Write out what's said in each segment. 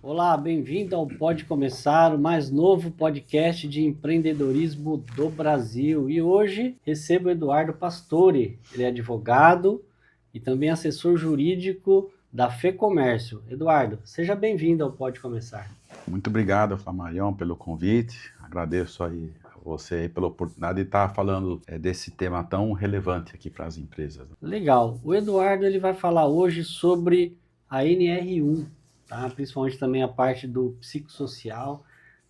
Olá, bem-vindo ao Pode Começar, o mais novo podcast de empreendedorismo do Brasil. E hoje recebo o Eduardo Pastore. Ele é advogado e também assessor jurídico da FEComércio. Eduardo, seja bem-vindo ao Pode Começar. Muito obrigado, Flamarion, pelo convite. Agradeço aí a você aí pela oportunidade de estar falando desse tema tão relevante aqui para as empresas. Legal. O Eduardo ele vai falar hoje sobre a NR1, tá? Principalmente também a parte do psicossocial.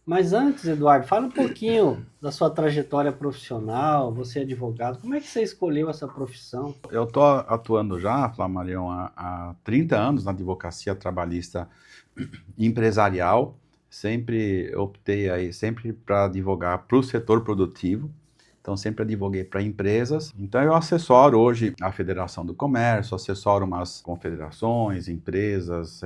Mas antes, Eduardo, fala um pouquinho da sua trajetória profissional. Você é advogado. Como é que você escolheu essa profissão? Eu estou atuando já, Flamarion, há 30 anos na advocacia trabalhista empresarial. Sempre optei aí sempre para advogar para o setor produtivo. Então, sempre advoguei para empresas. Então, eu assessoro hoje a Federação do Comércio, assessoro umas confederações, empresas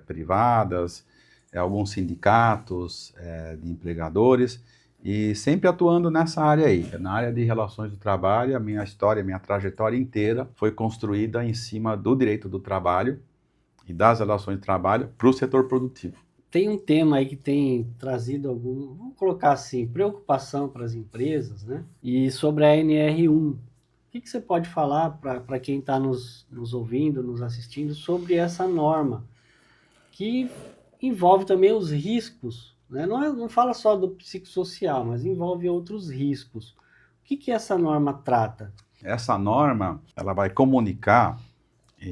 privadas, alguns sindicatos de empregadores, e sempre atuando nessa área aí, na área de relações do trabalho. A minha história, a minha trajetória inteira foi construída em cima do direito do trabalho e das relações de trabalho para o setor produtivo. Tem um tema aí que tem trazido vamos colocar assim, preocupação para as empresas, né? E sobre a NR1. O que você pode falar para quem está nos ouvindo, nos assistindo, sobre essa norma, que envolve também os riscos, né? Não fala só do psicossocial, mas envolve outros riscos. O que essa norma trata? Essa norma, ela vai comunicar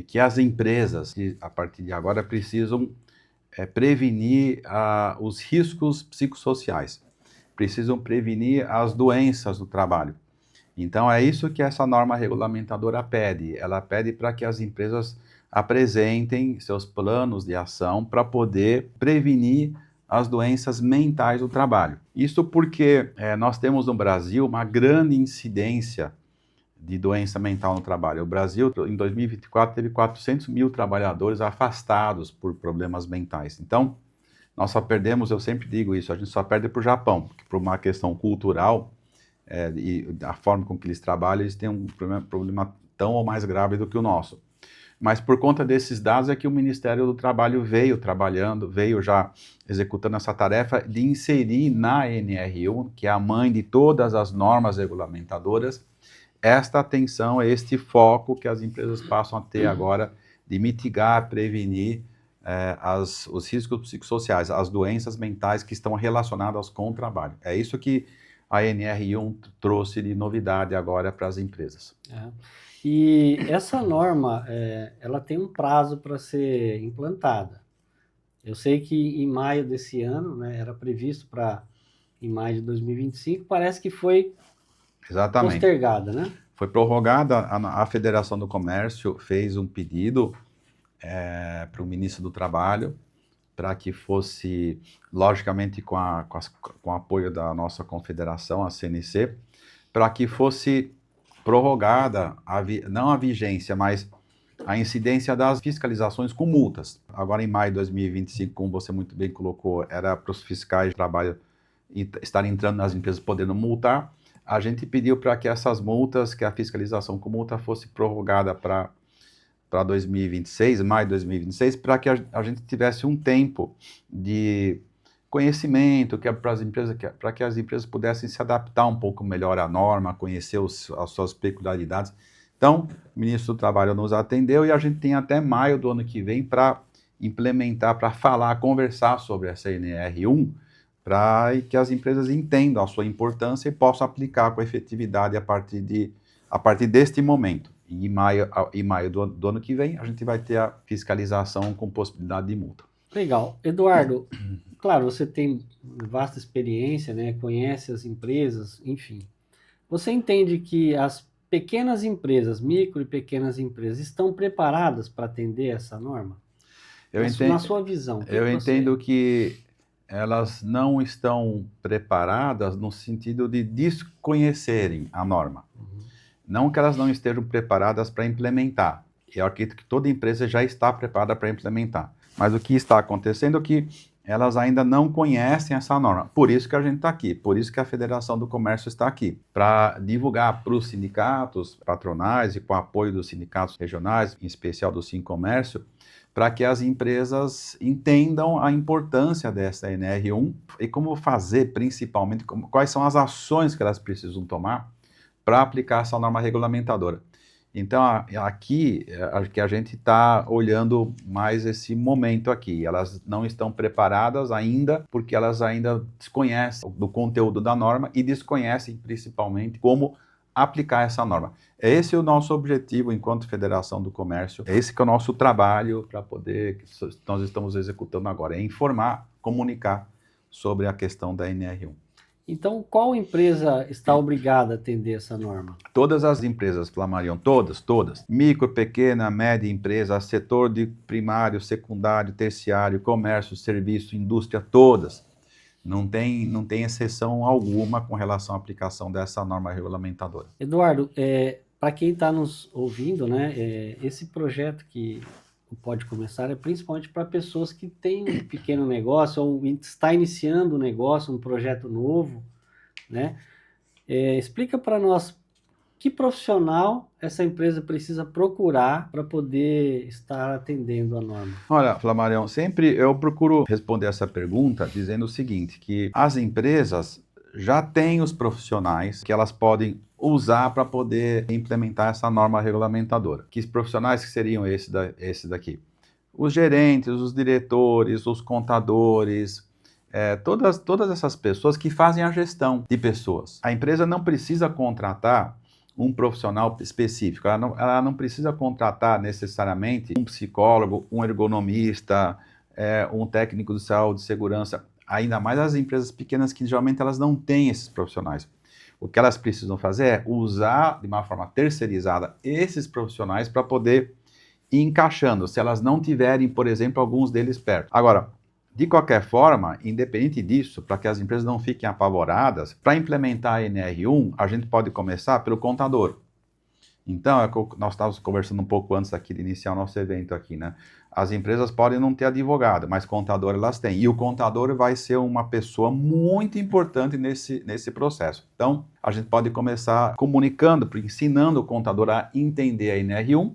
que as empresas, a partir de agora, precisam prevenir os riscos psicossociais, precisam prevenir as doenças do trabalho. Então, é isso que essa norma regulamentadora pede. Ela pede para que as empresas apresentem seus planos de ação para poder prevenir as doenças mentais do trabalho. Isso porque nós temos no Brasil uma grande incidência de doença mental no trabalho. O Brasil, em 2024, teve 400 mil trabalhadores afastados por problemas mentais. Então, nós só perdemos, eu sempre digo isso, a gente só perde para o Japão, porque por uma questão cultural e a forma com que eles trabalham, eles têm um problema tão ou mais grave do que o nosso. Mas por conta desses dados é que o Ministério do Trabalho veio já executando essa tarefa de inserir na NR1, que é a mãe de todas as normas regulamentadoras, esta atenção, este foco que as empresas passam a ter agora de mitigar, prevenir os riscos psicossociais, as doenças mentais que estão relacionadas com o trabalho. É isso que a NR1 trouxe de novidade agora para as empresas. E essa norma, ela tem um prazo para ser implantada. Eu sei que em maio desse ano, né, era previsto para em maio de 2025, parece que foi postergada, né? Foi prorrogada. A Federação do Comércio fez um pedido para o ministro do Trabalho para que fosse, logicamente com o apoio da nossa confederação, a CNC, para que fosse prorrogada, não a vigência, mas a incidência das fiscalizações com multas. Agora, em maio de 2025, como você muito bem colocou, era para os fiscais de trabalho estarem entrando nas empresas podendo multar. A gente pediu para que essas multas, que a fiscalização com multa fosse prorrogada para 2026, maio de 2026, para que a gente tivesse um tempo de conhecimento para que as empresas pudessem se adaptar um pouco melhor à norma, conhecer as suas peculiaridades. Então, o ministro do Trabalho nos atendeu e a gente tem até maio do ano que vem para implementar, para falar, conversar sobre essa NR1, para que as empresas entendam a sua importância e possam aplicar com efetividade a partir deste momento. E em maio do ano que vem, a gente vai ter a fiscalização com possibilidade de multa. Legal. Eduardo, claro, você tem vasta experiência, né? Conhece as empresas, enfim. Você entende que as pequenas empresas, micro e pequenas empresas, estão preparadas para atender essa norma? Na sua visão, eu entendo que elas não estão preparadas no sentido de desconhecerem a norma. Não que elas não estejam preparadas para implementar. Eu acredito que toda empresa já está preparada para implementar. Mas o que está acontecendo é que elas ainda não conhecem essa norma. Por isso que a gente está aqui, por isso que a Federação do Comércio está aqui, para divulgar para os sindicatos patronais e com o apoio dos sindicatos regionais, em especial do Sincomércio, para que as empresas entendam a importância dessa NR1 e como fazer, principalmente, quais são as ações que elas precisam tomar para aplicar essa norma regulamentadora. Então, aqui que a gente está olhando mais esse momento aqui. Elas não estão preparadas ainda, porque elas ainda desconhecem do conteúdo da norma e desconhecem, principalmente, como aplicar essa norma. Esse é o nosso objetivo enquanto Federação do Comércio. Esse que é o nosso trabalho para poder, que nós estamos executando agora, é informar, comunicar sobre a questão da NR1. Então, qual empresa está obrigada a atender essa norma? Todas as empresas, Flamarion, todas. Micro, pequena, média empresa, setor de primário, secundário, terciário, comércio, serviço, indústria, todas. Não tem exceção alguma com relação à aplicação dessa norma regulamentadora. Eduardo, para quem está nos ouvindo, né, esse projeto que Pode Começar é principalmente para pessoas que têm um pequeno negócio ou está iniciando um negócio, um projeto novo, né? Explica para nós que profissional essa empresa precisa procurar para poder estar atendendo a norma. Olha, Flamarion, sempre eu procuro responder essa pergunta dizendo o seguinte, que as empresas já têm os profissionais que elas podem usar para poder implementar essa norma regulamentadora. Que profissionais que seriam esse daqui? Os gerentes, os diretores, os contadores, todas essas pessoas que fazem a gestão de pessoas. A empresa não precisa contratar um profissional específico, ela não precisa contratar necessariamente um psicólogo, um ergonomista, um técnico de saúde e segurança, ainda mais as empresas pequenas que geralmente elas não têm esses profissionais. O que elas precisam fazer é usar de uma forma terceirizada esses profissionais para poder ir encaixando, se elas não tiverem, por exemplo, alguns deles perto. Agora, de qualquer forma, independente disso, para que as empresas não fiquem apavoradas, para implementar a NR1, a gente pode começar pelo contador. Então, nós estávamos conversando um pouco antes aqui de iniciar o nosso evento aqui, né? As empresas podem não ter advogado, mas contador elas têm. E o contador vai ser uma pessoa muito importante nesse processo. Então, a gente pode começar comunicando, ensinando o contador a entender a NR1,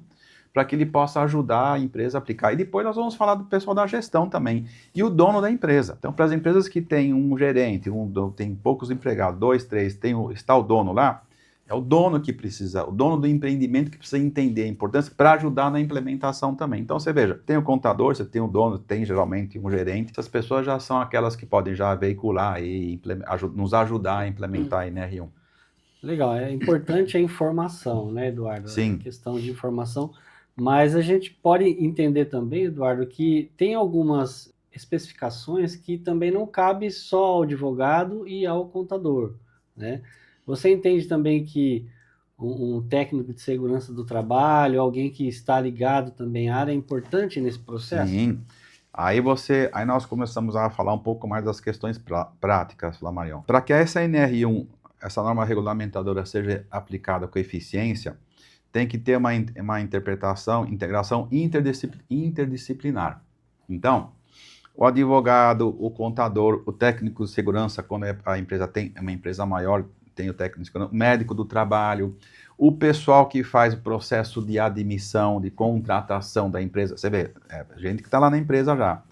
para que ele possa ajudar a empresa a aplicar. E depois nós vamos falar do pessoal da gestão também, e o dono da empresa. Então, para as empresas que têm um gerente, tem poucos empregados, 2, 3, está o dono lá, é o dono que precisa, o dono do empreendimento que precisa entender a importância para ajudar na implementação também. Então, você veja, tem o contador, você tem o dono, tem geralmente um gerente. Essas pessoas já são aquelas que podem já veicular e nos ajudar a implementar a NR1. Legal, é importante a informação, né, Eduardo? Sim. A questão de informação. Mas a gente pode entender também, Eduardo, que tem algumas especificações que também não cabe só ao advogado e ao contador, né? Você entende também que um técnico de segurança do trabalho, alguém que está ligado também à área, é importante nesse processo? Sim. Aí nós começamos a falar um pouco mais das questões práticas, Flamarion. Para que essa NR1, essa norma regulamentadora, seja aplicada com eficiência, tem que ter uma integração interdisciplinar. Então, o advogado, o contador, o técnico de segurança, quando a empresa tem uma empresa maior, tem o técnico de segurança, o médico do trabalho, o pessoal que faz o processo de admissão, de contratação da empresa, você vê, gente que está lá na empresa já.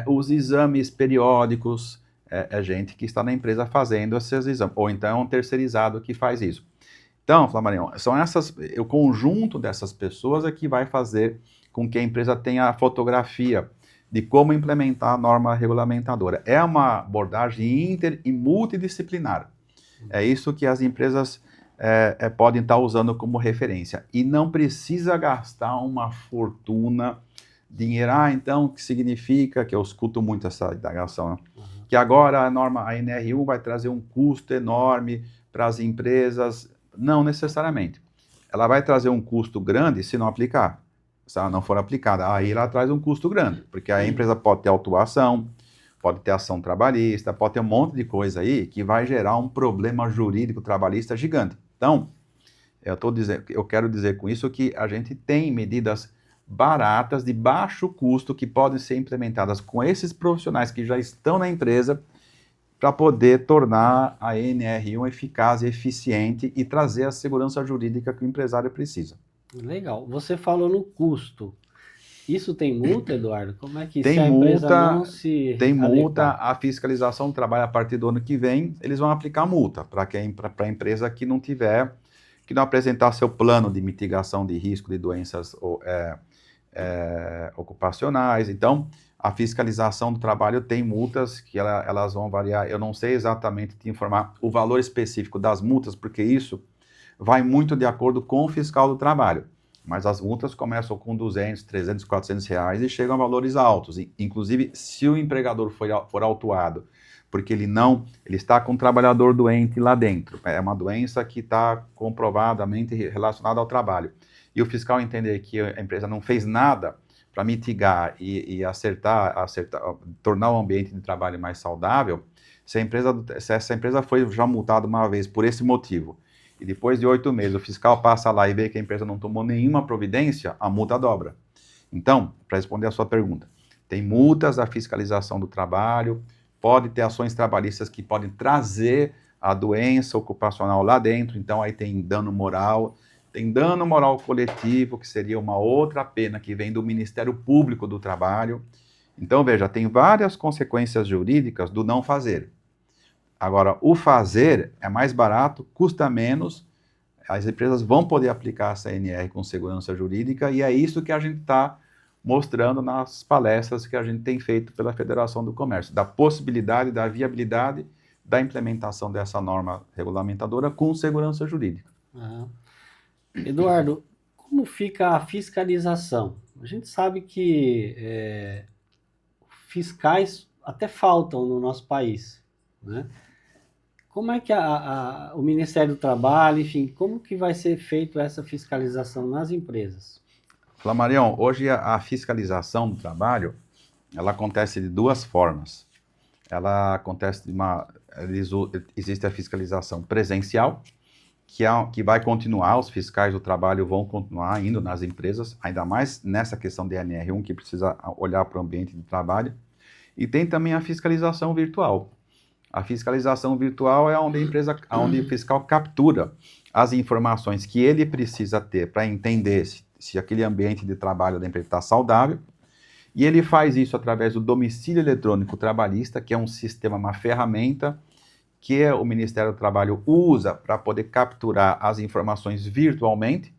Os exames periódicos, gente que está na empresa fazendo esses exames, ou então é um terceirizado que faz isso. Então, Flamarion, são o conjunto dessas pessoas é que vai fazer com que a empresa tenha a fotografia de como implementar a norma regulamentadora. É uma abordagem inter e multidisciplinar. É isso que as empresas podem estar usando como referência. E não precisa gastar uma fortuna, dinheiro. Então, o que significa, que eu escuto muito essa indagação, né? Que agora a NR1 vai trazer um custo enorme para as empresas. Não necessariamente. Ela vai trazer um custo grande se não aplicar. Se ela não for aplicada, aí ela traz um custo grande, porque a empresa pode ter autuação, pode ter ação trabalhista, pode ter um monte de coisa aí que vai gerar um problema jurídico trabalhista gigante. Então, eu quero dizer com isso que a gente tem medidas baratas, de baixo custo, que podem ser implementadas com esses profissionais que já estão na empresa, para poder tornar a NR1 eficaz e eficiente e trazer a segurança jurídica que o empresário precisa. Legal. Você falou no custo. Isso tem multa, Eduardo? Como é que Tem se a empresa multa, não se tem multa, adequar? a fiscalização do trabalho a partir do ano que vem, eles vão aplicar multa para a empresa que não tiver, que não apresentar seu plano de mitigação de risco de doenças ocupacionais. Então, a fiscalização do trabalho tem multas que elas vão variar. Eu não sei exatamente te informar o valor específico das multas, porque isso vai muito de acordo com o fiscal do trabalho. Mas as multas começam com 200, 300, 400 reais e chegam a valores altos. Inclusive, se o empregador for autuado, porque ele está com um trabalhador doente lá dentro, é uma doença que está comprovadamente relacionada ao trabalho, e o fiscal entender que a empresa não fez nada para mitigar e acertar, tornar o ambiente de trabalho mais saudável, se essa empresa foi já multada uma vez por esse motivo, e depois de 8 meses o fiscal passa lá e vê que a empresa não tomou nenhuma providência, a multa dobra. Então, para responder a sua pergunta, tem multas da fiscalização do trabalho, pode ter ações trabalhistas que podem trazer a doença ocupacional lá dentro, então aí tem dano moral coletivo, que seria uma outra pena que vem do Ministério Público do Trabalho. Então, veja, tem várias consequências jurídicas do não fazer. Agora, o fazer é mais barato, custa menos, as empresas vão poder aplicar a CNR com segurança jurídica, e é isso que a gente está mostrando nas palestras que a gente tem feito pela Federação do Comércio, da possibilidade, da viabilidade da implementação dessa norma regulamentadora com segurança jurídica. Ah. Eduardo, como fica a fiscalização? A gente sabe que fiscais até faltam no nosso país, né? Como é que o Ministério do Trabalho, enfim, como que vai ser feita essa fiscalização nas empresas? Flamarion, hoje a fiscalização do trabalho, ela acontece de duas formas. Ela acontece existe a fiscalização presencial, que vai continuar, os fiscais do trabalho vão continuar indo nas empresas, ainda mais nessa questão de NR1, que precisa olhar para o ambiente de trabalho. E tem também a fiscalização virtual. A fiscalização virtual é onde onde o fiscal captura as informações que ele precisa ter para entender se aquele ambiente de trabalho da empresa está saudável, e ele faz isso através do domicílio eletrônico trabalhista, que é um sistema, uma ferramenta que o Ministério do Trabalho usa para poder capturar as informações virtualmente,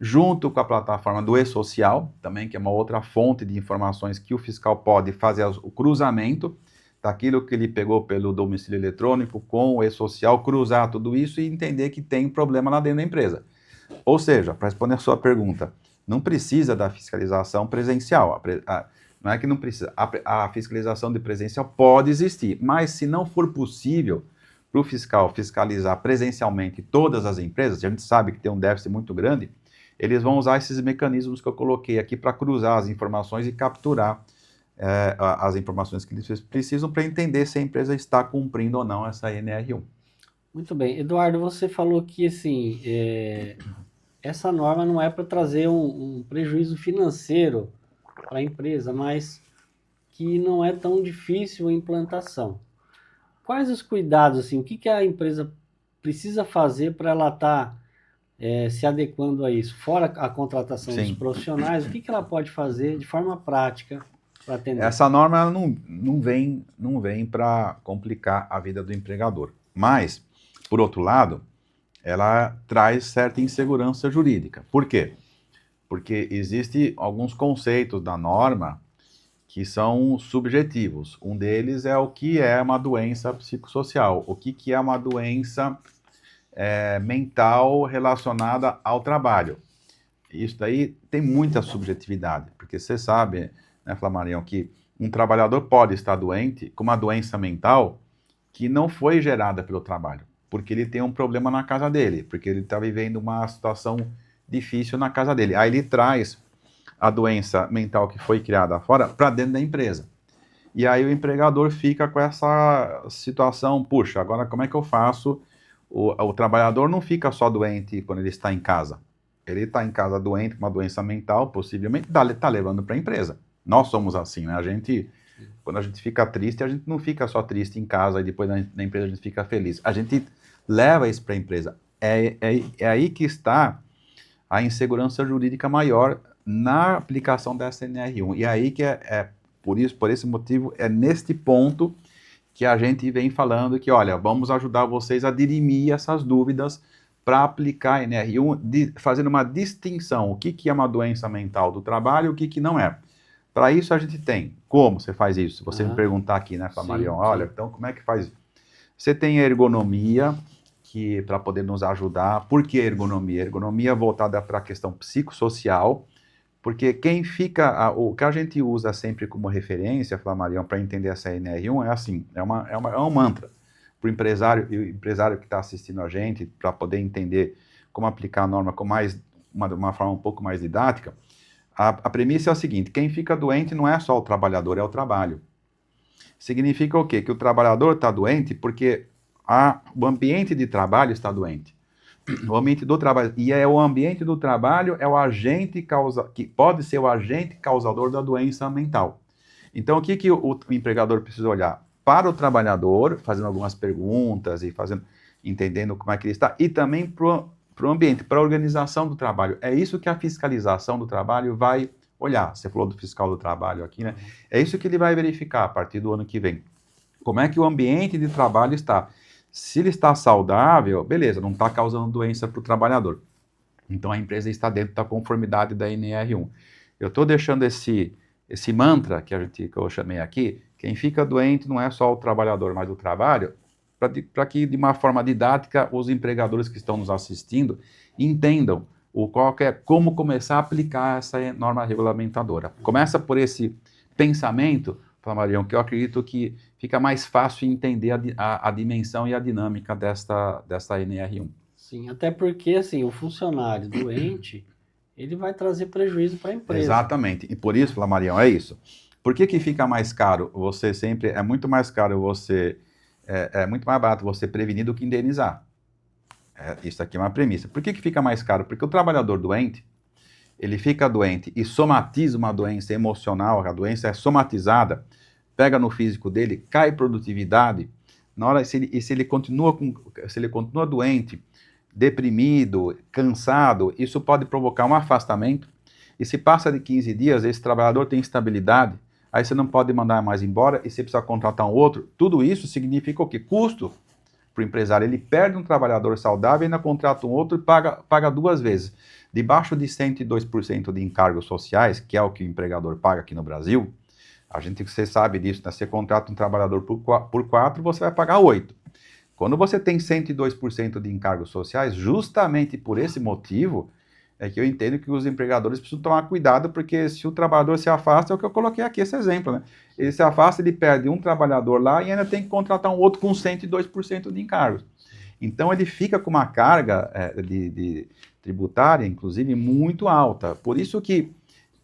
junto com a plataforma do e-social, também, que é uma outra fonte de informações que o fiscal pode fazer o cruzamento daquilo que ele pegou pelo domicílio eletrônico com o e-social, cruzar tudo isso e entender que tem problema lá dentro da empresa. Ou seja, para responder a sua pergunta, não precisa da fiscalização presencial. Não é que não precisa. A fiscalização de presencial pode existir, mas se não for possível para o fiscal fiscalizar presencialmente todas as empresas, a gente sabe que tem um déficit muito grande, eles vão usar esses mecanismos que eu coloquei aqui para cruzar as informações e capturar as informações que eles precisam para entender se a empresa está cumprindo ou não essa NR1. Muito bem. Eduardo, você falou que assim, essa norma não é para trazer um prejuízo financeiro para a empresa, mas que não é tão difícil a implantação. Quais os cuidados, assim, o que a empresa precisa fazer para ela estar se adequando a isso? Fora a contratação dos profissionais, o que ela pode fazer de forma prática para atender? Essa norma ela não vem para complicar a vida do empregador, mas, por outro lado, ela traz certa insegurança jurídica. Por quê? Porque existem alguns conceitos da norma que são subjetivos. Um deles é o que é uma doença psicossocial, o que é uma doença mental relacionada ao trabalho. Isso daí tem muita subjetividade, porque você sabe, né, Flamarion, que um trabalhador pode estar doente com uma doença mental que não foi gerada pelo trabalho, porque ele tem um problema na casa dele, porque ele está vivendo uma situação difícil na casa dele. Aí ele traz a doença mental que foi criada fora para dentro da empresa. E aí o empregador fica com essa situação, puxa, agora como é que eu faço? O trabalhador não fica só doente quando ele está em casa. Ele está em casa doente, com uma doença mental, possivelmente, está levando para a empresa. Nós somos assim, né? Quando a gente fica triste, a gente não fica só triste em casa e depois na empresa a gente fica feliz. A gente leva isso para a empresa. É aí que está a insegurança jurídica maior na aplicação da SNR1. E aí que por esse motivo, é neste ponto que a gente vem falando que, olha, vamos ajudar vocês a dirimir essas dúvidas para aplicar a NR1, fazendo uma distinção, o que é uma doença mental do trabalho e o que não é. Para isso a gente tem. Como você faz isso? Se você me perguntar aqui, né, Flamarion, olha, então como é que faz isso? Você tem a ergonomia, que para poder nos ajudar. Por que ergonomia? Ergonomia voltada para a questão psicossocial, porque quem fica, o que a gente usa sempre como referência, Flamarion, para entender essa NR1 é assim, é um mantra para o empresário que está assistindo a gente, para poder entender como aplicar a norma com uma forma um pouco mais didática. A premissa é a seguinte: quem fica doente não é só o trabalhador, é o trabalho. Significa o quê? Que o trabalhador está doente porque o ambiente de trabalho está doente. O ambiente do trabalho, e o ambiente do trabalho é o agente que pode ser o agente causador da doença mental. Então, o que o empregador precisa olhar? Para o trabalhador, fazendo algumas perguntas e entendendo como é que ele está, e também para o ambiente, para a organização do trabalho. É isso que a fiscalização do trabalho vai olhar. Você falou do fiscal do trabalho aqui, né? É isso que ele vai verificar a partir do ano que vem. Como é que o ambiente de trabalho está? Se ele está saudável, beleza, não está causando doença para o trabalhador. Então a empresa está dentro da conformidade da NR1. Eu estou deixando esse mantra que eu chamei aqui: quem fica doente não é só o trabalhador, mas o trabalho, para que de uma forma didática os empregadores que estão nos assistindo entendam como começar a aplicar essa norma regulamentadora. Começa por esse pensamento, Flamarion, que eu acredito que fica mais fácil entender a dimensão e a dinâmica dessa NR1. Sim, até porque assim, o funcionário doente, ele vai trazer prejuízo para a empresa. Exatamente, e por isso, Flamarion, é isso. Por que fica mais caro? É muito mais caro é muito mais barato você prevenir do que indenizar. Isso aqui é uma premissa. Por que fica mais caro? Porque o trabalhador doente, ele fica doente e somatiza uma doença emocional, a doença é somatizada, pega no físico dele, cai produtividade. Se ele continua doente, deprimido, cansado, isso pode provocar um afastamento. E se passa de 15 dias, esse trabalhador tem instabilidade, aí você não pode mandar mais embora e você precisa contratar um outro. Tudo isso significa o quê? Custo para o empresário. Ele perde um trabalhador saudável, ainda contrata um outro e paga duas vezes. Debaixo de 102% de encargos sociais, que é o que o empregador paga aqui no Brasil, você sabe disso, né? Você contrata um trabalhador por 4, você vai pagar 8. Quando você tem 102% de encargos sociais, justamente por esse motivo, é que eu entendo que os empregadores precisam tomar cuidado, porque se o trabalhador se afasta, é o que eu coloquei aqui, esse exemplo, né? Ele se afasta, ele perde um trabalhador lá e ainda tem que contratar um outro com 102% de encargos. Então, ele fica com uma carga de tributária, inclusive, muito alta. Por isso que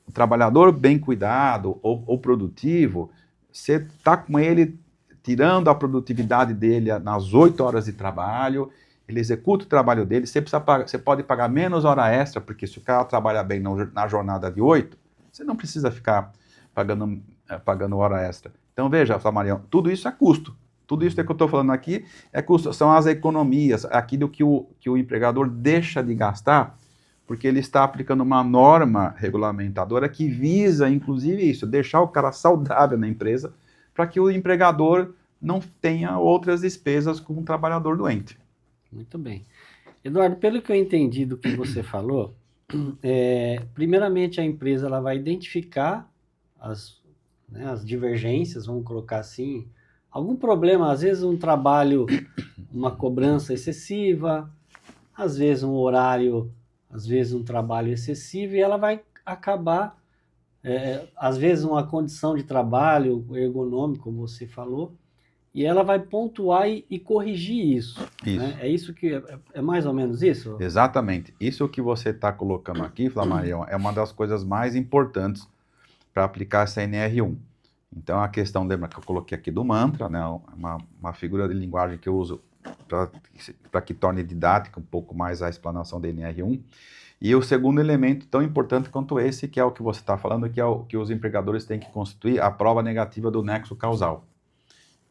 o trabalhador bem cuidado ou produtivo, você está com ele tirando a produtividade dele nas 8 horas de trabalho, ele executa o trabalho dele, você pode pagar menos hora extra, porque se o cara trabalha bem na jornada de 8, você não precisa ficar pagando hora extra. Então veja, Flamarion, tudo isso é custo. Tudo isso que eu estou falando aqui é custo, são as economias, aquilo que o empregador deixa de gastar, porque ele está aplicando uma norma regulamentadora que visa, inclusive, isso, deixar o cara saudável na empresa, para que o empregador não tenha outras despesas com um trabalhador doente. Muito bem. Eduardo, pelo que eu entendi do que você falou, primeiramente a empresa ela vai identificar as divergências, vamos colocar assim, algum problema, às vezes um trabalho, uma cobrança excessiva, às vezes um horário, às vezes um trabalho excessivo, e ela vai acabar, às vezes uma condição de trabalho ergonômico, como você falou, e ela vai pontuar e corrigir isso. Né? É isso que é mais ou menos isso? Exatamente. Isso que você está colocando aqui, Flamarion, é uma das coisas mais importantes para aplicar essa NR1. Então, a questão, lembra que eu coloquei aqui do mantra, né? Uma figura de linguagem que eu uso para que torne didática um pouco mais a explanação da NR1. E o segundo elemento tão importante quanto esse, que é o que você está falando, que é o que os empregadores têm que constituir a prova negativa do nexo causal.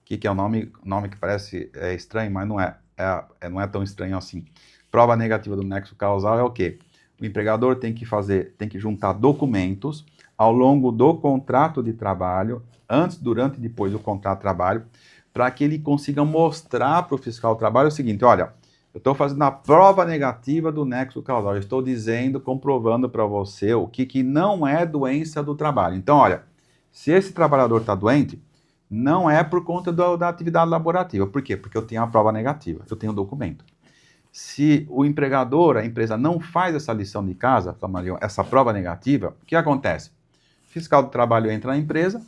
Que é um nome que parece estranho, mas não é tão estranho assim. Prova negativa do nexo causal é o quê? O empregador tem que juntar documentos ao longo do contrato de trabalho, antes, durante e depois do contrato de trabalho, para que ele consiga mostrar para o fiscal do trabalho o seguinte: olha, eu estou fazendo a prova negativa do nexo causal, eu estou dizendo, comprovando para você o que não é doença do trabalho. Então, olha, se esse trabalhador está doente, não é por conta da atividade laborativa. Por quê? Porque eu tenho a prova negativa, eu tenho o documento. Se o empregador, a empresa, não faz essa lição de casa, essa prova negativa, o que acontece? O fiscal do trabalho entra na empresa,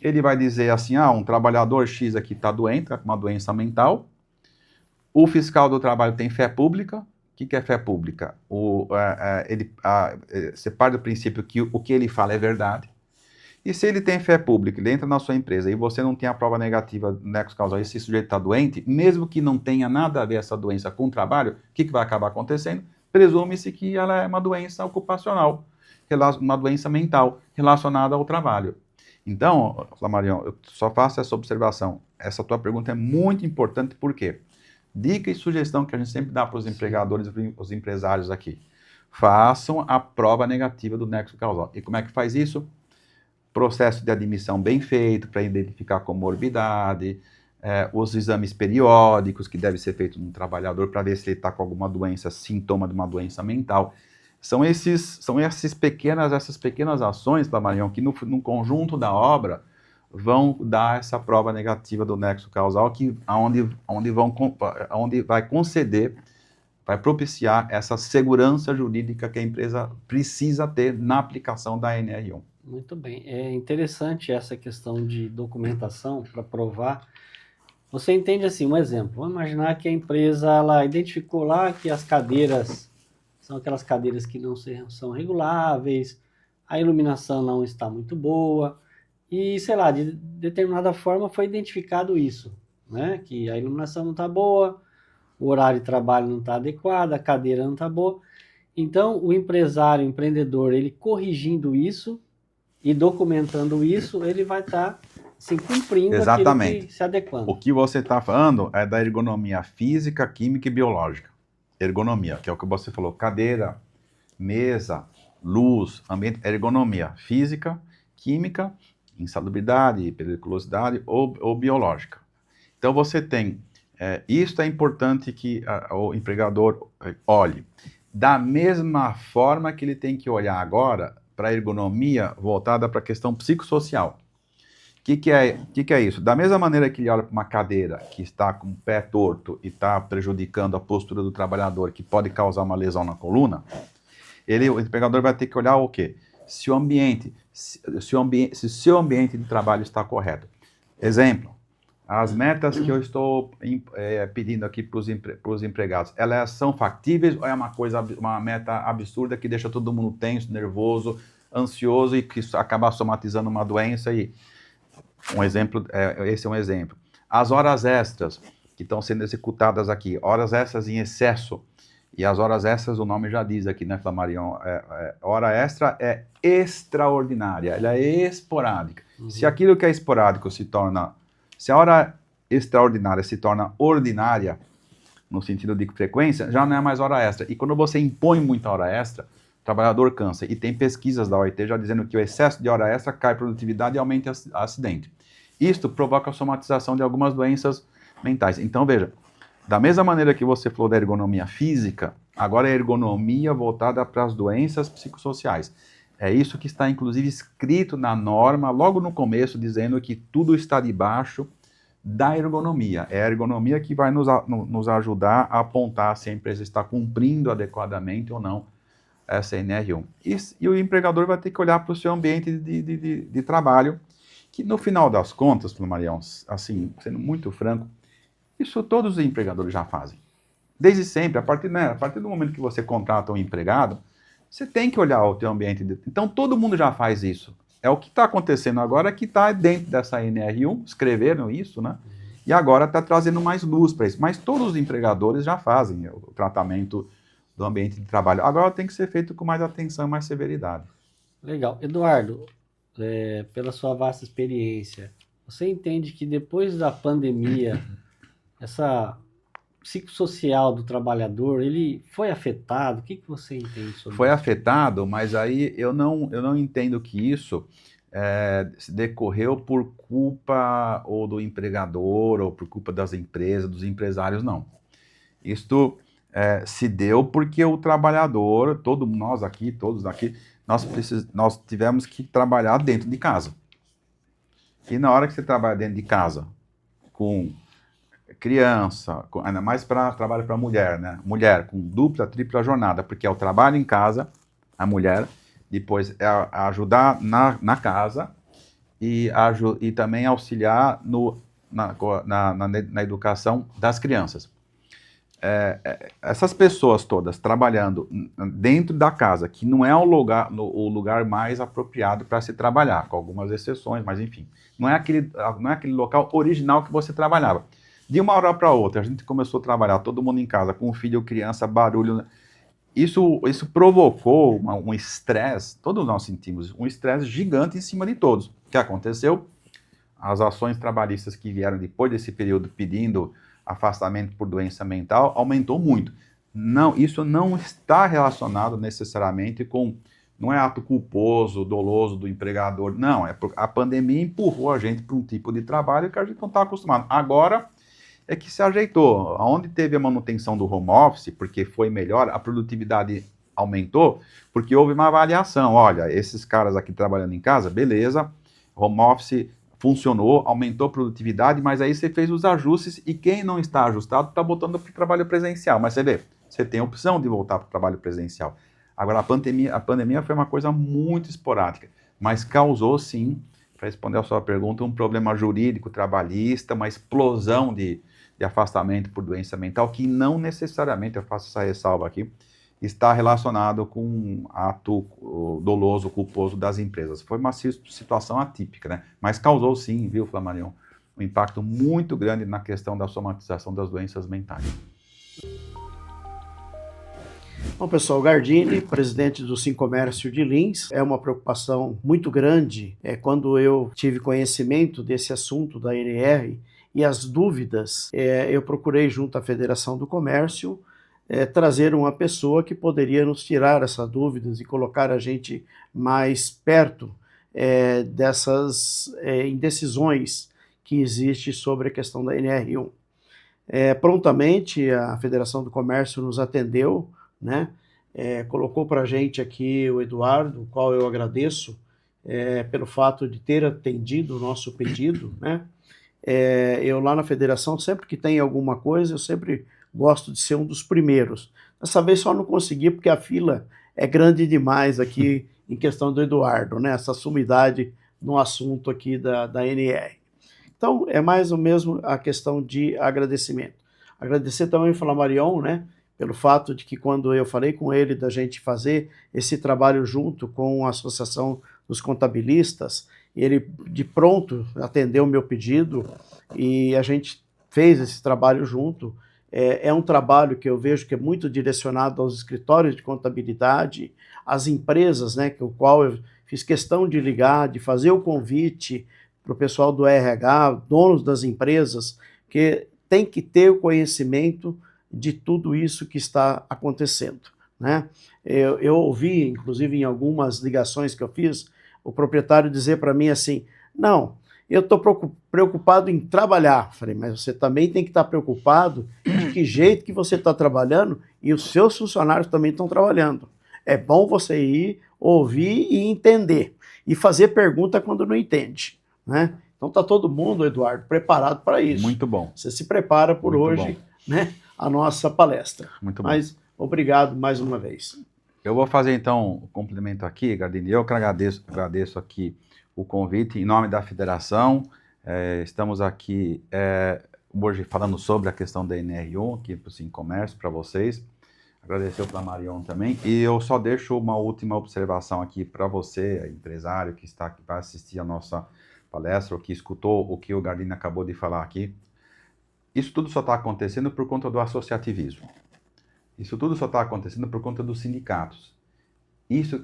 ele vai dizer assim: um trabalhador X aqui está doente, está com uma doença mental. O fiscal do trabalho tem fé pública. O que é fé pública? Você parte do princípio que o que ele fala é verdade. E se ele tem fé pública, ele entra na sua empresa e você não tem a prova negativa do nexo causal e esse sujeito está doente, mesmo que não tenha nada a ver essa doença com o trabalho, o que vai acabar acontecendo? Presume-se que ela é uma doença ocupacional, uma doença mental relacionada ao trabalho. Então, Flamarion, eu só faço essa observação. Essa tua pergunta é muito importante, por quê? Dica e sugestão que a gente sempre dá para os empregadores e os empresários aqui. Façam a prova negativa do nexo causal. E como é que faz isso? Processo de admissão bem feito para identificar comorbidade, os exames periódicos que devem ser feitos no trabalhador para ver se ele está com alguma doença, sintoma de uma doença mental. São essas pequenas ações, Flamarion, que no conjunto da obra vão dar essa prova negativa do nexo causal, onde vai conceder, vai propiciar essa segurança jurídica que a empresa precisa ter na aplicação da NR1. Muito bem. É interessante essa questão de documentação para provar. Você entende assim, um exemplo. Vamos imaginar que a empresa ela identificou lá que as cadeiras são aquelas cadeiras que não são reguláveis, a iluminação não está muito boa e, sei lá, de determinada forma foi identificado isso, né? Que a iluminação não está boa, o horário de trabalho não está adequado, a cadeira não está boa. Então, o empresário, o empreendedor, ele corrigindo isso e documentando isso, ele vai estar assim, cumprindo Exatamente. aquilo que se adequando. O que você está falando é da ergonomia física, química e biológica. Ergonomia, que é o que você falou: cadeira, mesa, luz, ambiente, ergonomia física, química, insalubridade, periculosidade ou biológica. Então você tem, isso é importante que o empregador olhe. Da mesma forma que ele tem que olhar agora para a ergonomia voltada para a questão psicossocial. O que é isso? Da mesma maneira que ele olha para uma cadeira que está com o pé torto e está prejudicando a postura do trabalhador, que pode causar uma lesão na coluna, o empregador vai ter que olhar o quê? Se o seu ambiente de trabalho está correto. Exemplo, as metas que eu estou pedindo aqui para os empregados, elas são factíveis ou é uma meta absurda que deixa todo mundo tenso, nervoso, ansioso e que acaba somatizando uma doença? Esse é um exemplo. As horas extras que estão sendo executadas aqui, horas extras em excesso, e as horas extras, o nome já diz aqui, né, Flamarion? Hora extra é extraordinária, ela é esporádica. Uhum. Se aquilo que é esporádico se a hora extraordinária se torna ordinária, no sentido de frequência, já não é mais hora extra. E quando você impõe muita hora extra, o trabalhador cansa. E tem pesquisas da OIT já dizendo que o excesso de hora extra cai produtividade e aumenta acidente. Isto provoca a somatização de algumas doenças mentais. Então, veja, da mesma maneira que você falou da ergonomia física, agora é a ergonomia voltada para as doenças psicossociais. É isso que está, inclusive, escrito na norma, logo no começo, dizendo que tudo está debaixo da ergonomia. É a ergonomia que vai nos ajudar a apontar se a empresa está cumprindo adequadamente ou não essa NR1. E o empregador vai ter que olhar para o seu ambiente de trabalho, que no final das contas, Marião, assim, sendo muito franco, isso todos os empregadores já fazem. Desde sempre, a partir do momento que você contrata um empregado, você tem que olhar o teu ambiente. Então, todo mundo já faz isso. É o que está acontecendo agora, que está dentro dessa NR1, escreveram isso, né? E agora está trazendo mais luz para isso. Mas todos os empregadores já fazem o tratamento do ambiente de trabalho. Agora tem que ser feito com mais atenção e mais severidade. Legal. Eduardo, pela sua vasta experiência, você entende que depois da pandemia, essa psicossocial do trabalhador, ele foi afetado? O que você entende sobre Foi isso? afetado, mas aí eu não entendo que isso se decorreu por culpa ou do empregador, ou por culpa das empresas, dos empresários, não. Isto se deu porque o trabalhador, todos aqui, nós tivemos que trabalhar dentro de casa. E na hora que você trabalha dentro de casa, com criança, ainda mais para trabalho para mulher, né? Mulher com dupla, tripla jornada, porque é o trabalho em casa, a mulher, depois é ajudar na casa e também auxiliar na educação das crianças. Essas pessoas todas trabalhando dentro da casa, que não é o lugar mais apropriado para se trabalhar, com algumas exceções, mas enfim, não é aquele local original que você trabalhava. De uma hora para outra, a gente começou a trabalhar, todo mundo em casa, com filho, criança, barulho. Isso provocou um estresse, todos nós sentimos, um estresse gigante em cima de todos. O que aconteceu? As ações trabalhistas que vieram depois desse período pedindo afastamento por doença mental aumentou muito. Não, isso não está relacionado necessariamente com, não é ato culposo, doloso do empregador, não, a pandemia empurrou a gente para um tipo de trabalho que a gente não está acostumado. Agora é que se ajeitou. Onde teve a manutenção do home office, porque foi melhor, a produtividade aumentou, porque houve uma avaliação. Olha, esses caras aqui trabalhando em casa, beleza, home office funcionou, aumentou a produtividade, mas aí você fez os ajustes e quem não está ajustado está botando para o trabalho presencial. Mas você vê, você tem a opção de voltar para o trabalho presencial. Agora, a pandemia foi uma coisa muito esporádica, mas causou, sim, para responder a sua pergunta, um problema jurídico, trabalhista, uma explosão de afastamento por doença mental, que não necessariamente, eu faço essa ressalva aqui, está relacionado com ato doloso, culposo das empresas. Foi uma situação atípica, né? Mas causou sim, viu, Flamarion, um impacto muito grande na questão da somatização das doenças mentais. Bom, pessoal, Gardini, presidente do Sincomércio de Lins, é uma preocupação muito grande. Quando eu tive conhecimento desse assunto da ANR e as dúvidas, eu procurei junto à Federação do Comércio trazer uma pessoa que poderia nos tirar essas dúvidas e colocar a gente mais perto dessas indecisões que existem sobre a questão da NR1. Prontamente a Federação do Comércio nos atendeu, né? Colocou para a gente aqui o Eduardo, o qual eu agradeço pelo fato de ter atendido o nosso pedido, né? Eu lá na federação, sempre que tem alguma coisa, eu sempre gosto de ser um dos primeiros. Dessa vez só não consegui porque a fila é grande demais aqui em questão do Eduardo, né? Essa sumidade no assunto aqui da NR. Então, é mais ou menos a questão de agradecimento. Agradecer também ao Flamarion, né? Pelo fato de que quando eu falei com ele da gente fazer esse trabalho junto com a Associação dos Contabilistas, ele de pronto atendeu o meu pedido e a gente fez esse trabalho junto. É um trabalho que eu vejo que é muito direcionado aos escritórios de contabilidade, às empresas, né, o qual eu fiz questão de ligar, de fazer o convite para o pessoal do RH, donos das empresas, que tem que ter o conhecimento de tudo isso que está acontecendo, né? Eu ouvi, inclusive em algumas ligações que eu fiz, o proprietário dizer para mim assim, não, eu estou preocupado em trabalhar. Falei, mas você também tem que estar preocupado de que jeito que você está trabalhando e os seus funcionários também estão trabalhando. É bom você ir, ouvir e entender, e fazer pergunta quando não entende, né? Então está todo mundo, Eduardo, preparado para isso. Muito bom. Você se prepara por Muito hoje, bom. né, a nossa palestra. Muito bom. Mas obrigado mais uma vez. Eu vou fazer então o complemento aqui, Gardini. Eu que agradeço aqui o convite em nome da federação. Estamos aqui hoje falando sobre a questão da NR1 aqui para o Sincomércio, para vocês. Agradecer o Flamarion também. E eu só deixo uma última observação aqui para você, empresário que vai assistir a nossa palestra, ou que escutou o que o Gardini acabou de falar aqui. Isso tudo só está acontecendo por conta do associativismo. Isso tudo só está acontecendo por conta dos sindicatos.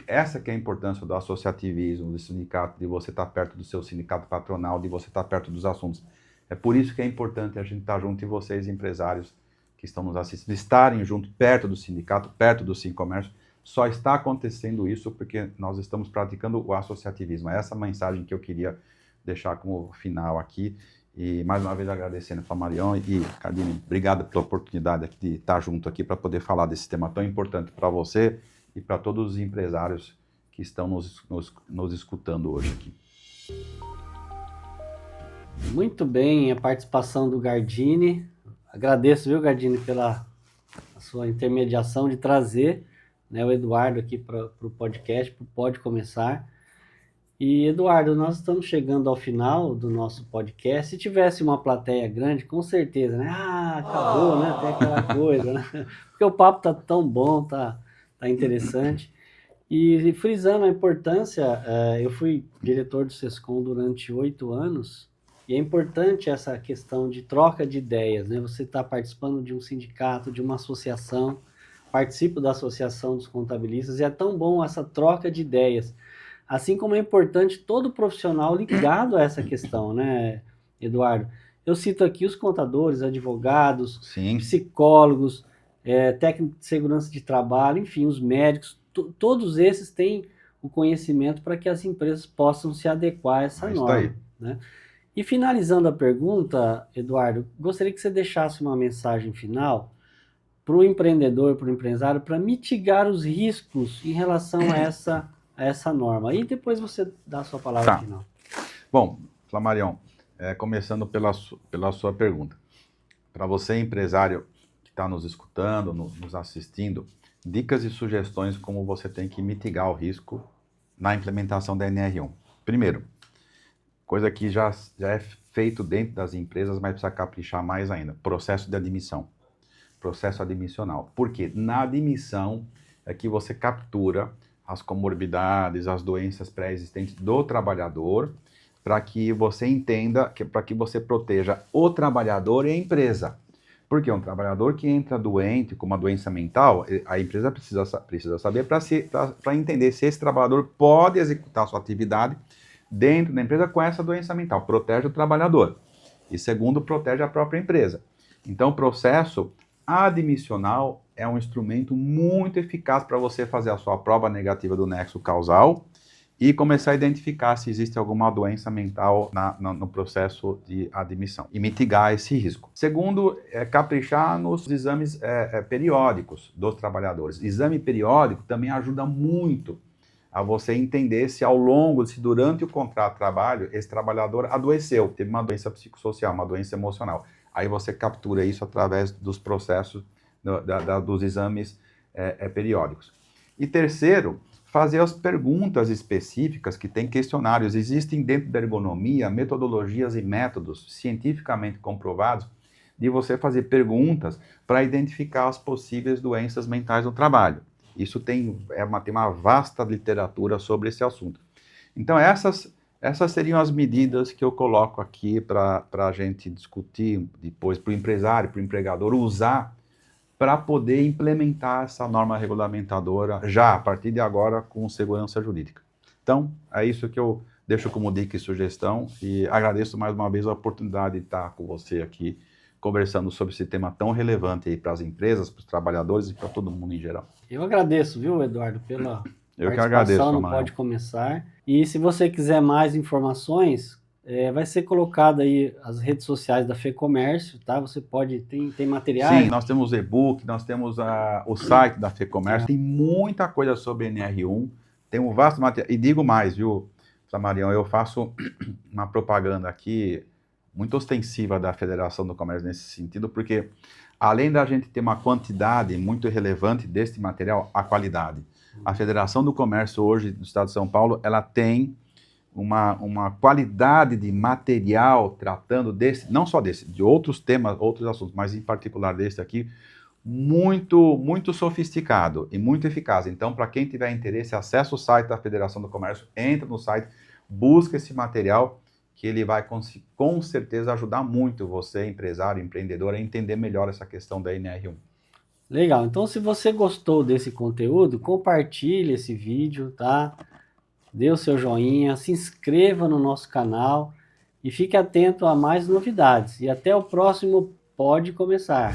Essa que é a importância do associativismo, do sindicato, de você estar perto do seu sindicato patronal, de você estar perto dos assuntos. É por isso que é importante a gente estar junto e vocês, empresários que estão nos assistindo, estarem junto, perto do sindicato, perto do Sincomércio. Só está acontecendo isso porque nós estamos praticando o associativismo. É essa mensagem que eu queria deixar como final aqui. E mais uma vez agradecendo a Marion e Gardini, obrigado pela oportunidade de estar junto aqui para poder falar desse tema tão importante para você e para todos os empresários que estão nos escutando hoje aqui. Muito bem a participação do Gardini. Agradeço, viu, Gardini, pela sua intermediação de trazer, né, o Eduardo aqui para o podcast, para o Pode Começar. E, Eduardo, nós estamos chegando ao final do nosso podcast. Se tivesse uma plateia grande, com certeza, né? Ah, acabou, né? Tem aquela coisa, né? Porque o papo tá tão bom, tá interessante. E frisando a importância, eu fui diretor do Sescom durante 8 anos, e é importante essa questão de troca de ideias, né? Você está participando de um sindicato, de uma associação, participo da Associação dos Contabilistas, e é tão bom essa troca de ideias. Assim como é importante todo profissional ligado a essa questão, né, Eduardo? Eu cito aqui os contadores, advogados, Sim. psicólogos, técnicos de segurança de trabalho, enfim, os médicos, todos esses têm o conhecimento para que as empresas possam se adequar a essa norma, né? E finalizando a pergunta, Eduardo, gostaria que você deixasse uma mensagem final para o empreendedor, para o empresário, para mitigar os riscos em relação a essa norma. E depois você dá a sua palavra final. Bom, Flamarion, começando pela sua pergunta. Para você, empresário que está nos escutando, nos assistindo, dicas e sugestões como você tem que mitigar o risco na implementação da NR1. Primeiro, coisa que já é feito dentro das empresas, mas precisa caprichar mais ainda, processo de admissão. Processo admissional. Porque na admissão é que você captura as comorbidades, as doenças pré-existentes do trabalhador, para que você entenda, para que você proteja o trabalhador e a empresa. Porque um trabalhador que entra doente com uma doença mental, a empresa precisa saber para entender se esse trabalhador pode executar sua atividade dentro da empresa com essa doença mental. Protege o trabalhador. E segundo, protege a própria empresa. Então, o processo admissional é um instrumento muito eficaz para você fazer a sua prova negativa do nexo causal e começar a identificar se existe alguma doença mental no processo de admissão e mitigar esse risco. Segundo, caprichar nos exames periódicos dos trabalhadores. Exame periódico também ajuda muito a você entender se ao longo, se durante o contrato de trabalho, esse trabalhador adoeceu, teve uma doença psicossocial, uma doença emocional. Aí você captura isso através dos processos dos exames periódicos. E terceiro, fazer as perguntas específicas que tem questionários. Existem dentro da ergonomia metodologias e métodos cientificamente comprovados de você fazer perguntas para identificar as possíveis doenças mentais no trabalho. Isso tem uma vasta literatura sobre esse assunto. Então, essas seriam as medidas que eu coloco aqui para a gente discutir depois, para o empresário, para o empregador usar para poder implementar essa norma regulamentadora já, a partir de agora, com segurança jurídica. Então, é isso que eu deixo como dica e sugestão e agradeço mais uma vez a oportunidade de estar com você aqui, conversando sobre esse tema tão relevante para as empresas, para os trabalhadores e para todo mundo em geral. Eu agradeço, viu, Eduardo, pela eu que agradeço, não Pode Começar. E se você quiser mais informações, vai ser colocado aí as redes sociais da FEComércio, tá? Você pode, tem materiais? Sim, nós temos e-book, nós temos o site da FEComércio, tem muita coisa sobre NR1, tem um vasto material. E digo mais, viu, Flamarion, eu faço uma propaganda aqui muito ostensiva da Federação do Comércio nesse sentido, porque além da gente ter uma quantidade muito relevante deste material, a qualidade. A Federação do Comércio hoje do Estado de São Paulo, ela tem uma qualidade de material tratando não só de outros temas, outros assuntos, mas em particular desse aqui, muito, muito sofisticado e muito eficaz. Então, para quem tiver interesse, acesse o site da Federação do Comércio, entra no site, busca esse material, que ele vai com certeza ajudar muito você, empresário, empreendedor, a entender melhor essa questão da NR1. Legal. Então, se você gostou desse conteúdo, compartilhe esse vídeo, tá? Dê o seu joinha, se inscreva no nosso canal e fique atento a mais novidades. E até o próximo Pode Começar.